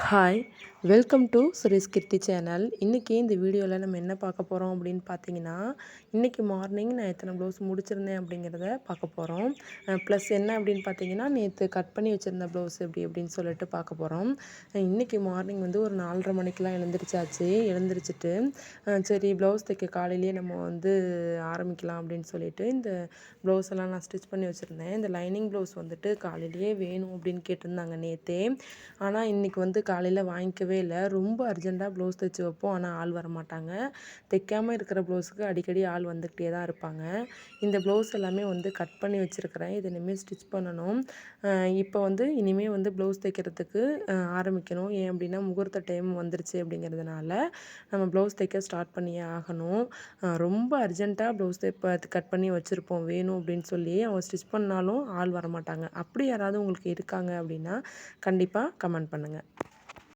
Hi, welcome to Suresh Keerthi channel. இன்றைக்கி இந்த வீடியோவில் நம்ம என்ன பார்க்க போகிறோம் அப்படின்னு பார்த்தீங்கன்னா, இன்றைக்கி மார்னிங் நான் எத்தனை ப்ளவுஸ் முடிச்சிருந்தேன் அப்படிங்கிறத பார்க்க போகிறோம். ப்ளஸ் என்ன அப்படின்னு பார்த்தீங்கன்னா, நேற்று கட் பண்ணி வச்சுருந்த ப்ளவுஸ் எப்படி அப்படின்னு சொல்லிட்டு பார்க்க போகிறோம். இன்றைக்கி மார்னிங் வந்து ஒரு 4:30 மணிக்கெலாம் எழுந்திரிச்சிட்டு சரி ப்ளவுஸ் தைக்க காலையிலேயே நம்ம வந்து ஆரம்பிக்கலாம் அப்படின்னு சொல்லிட்டு இந்த ப்ளவுஸ் எல்லாம் நான் ஸ்டிச் பண்ணி வச்சுருந்தேன். இந்த லைனிங் ப்ளவுஸ் வந்துட்டு காலையிலேயே வேணும் அப்படின்னு கேட்டிருந்தாங்க நேற்றே. ஆனால் இன்றைக்கி வந்து காலையில் வாங்கிக்கவே இல்லை. ரொம்ப அர்ஜெண்ட்டாக ப்ளவுஸ் தைச்சி வைப்போம், ஆனால் ஆள் வரமாட்டாங்க. தைக்காமல் இருக்கிற ப்ளவுஸுக்கு அடிக்கடி ஆள் வந்துக்கிட்டே தான் இருப்பாங்க. இந்த ப்ளவுஸ் எல்லாமே வந்து கட் பண்ணி வச்சுருக்கிறேன். இது இனிமேல் ஸ்டிச் பண்ணணும். இப்போ வந்து இனிமேல் வந்து ப்ளவுஸ் தைக்கிறதுக்கு ஆரம்பிக்கணும். ஏன் அப்படின்னா முகூர்த்த டைம் வந்துருச்சு அப்படிங்கிறதுனால நம்ம ப்ளவுஸ் தைக்க ஸ்டார்ட் பண்ணியே ஆகணும். ரொம்ப அர்ஜெண்ட்டாக ப்ளவுஸ் கட் பண்ணி வச்சுருப்போம் வேணும் அப்படின்னு சொல்லி அவங்க ஸ்டிச் பண்ணாலும் ஆள் வரமாட்டாங்க. அப்படி யாராவது உங்களுக்கு இருக்காங்க அப்படின்னா கண்டிப்பாக கமெண்ட் பண்ணுங்கள்.